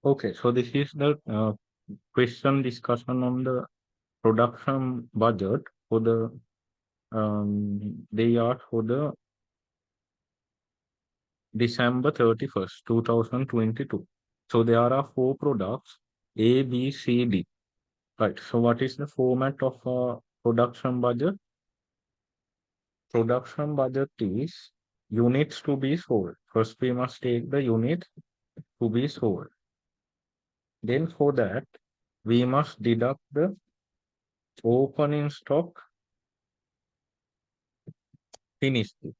Okay, so this is the question discussion on the production budget for the they are for the December 31st, 2022. So there are four products A, B, C, D. Right. So what is the format of a production budget? Production budget is units to be sold. First, we must take the unit to be sold. Then for that, we must deduct the opening stock finished goods.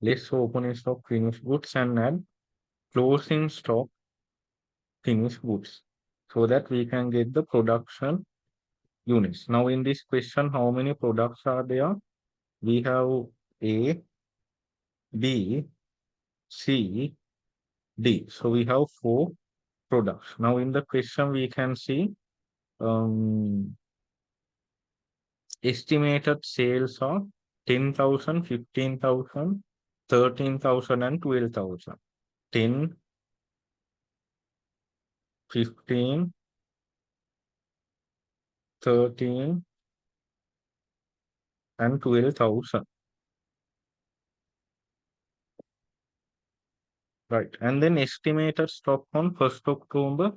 Less opening stock finished goods and add closing stock finished goods so that we can get the production units. Now in this question, how many products are there? We have A, B, C, D. So we have four products. Now in the question, we can see um, estimated sales are 10,000, 15,000, 13,000, and 12,000. 10, 15, 13, and 12,000. Right. And then estimated stock on 1st October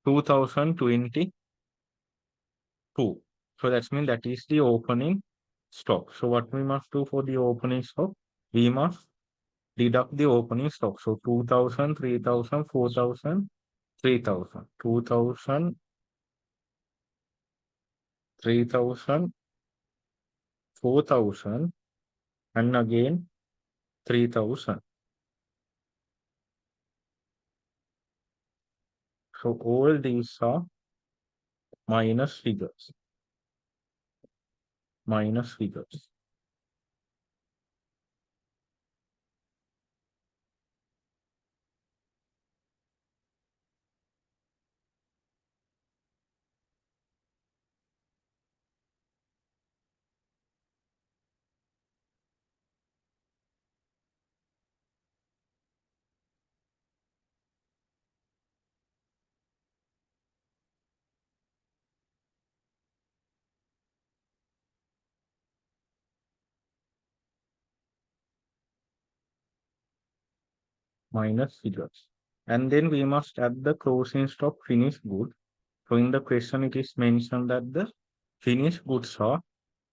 2022. So that's mean that is the opening stock. So what we must do for the opening stock? We must deduct the opening stock. So 2,000, 3,000, 4,000, 3,000, 2,000, 3,000, 4,000, and again 3,000. So all these are minus figures. Minus figures. Minus figures. And then we must add the closing stock finished good. So in the question, it is mentioned that the finished goods are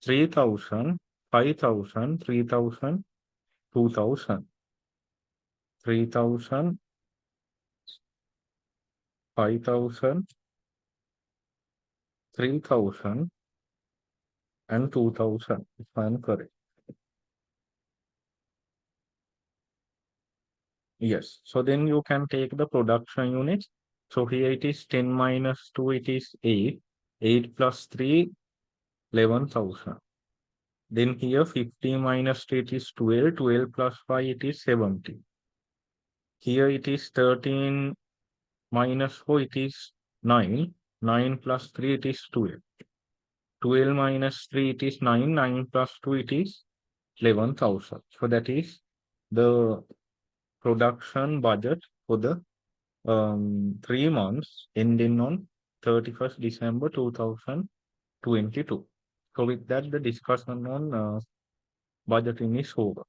3,000, 5,000, 3,000, 2,000, 3,000, 5,000, 3,000, and 2,000, if I am correct. Yes. So then you can take the production units. So here it is 10 minus 2, it is 8. 8 plus 3, 11,000. Then here 50 minus 3, it is 12. 12 plus 5, it is 70. Here it is 13 minus 4, it is 9. 9 plus 3, it is 12. 12 minus 3, it is 9. 9 plus 2, it is 11,000. So that is the production budget for the 3 months ending on 31st December 2022. So with that, the discussion on budgeting is over.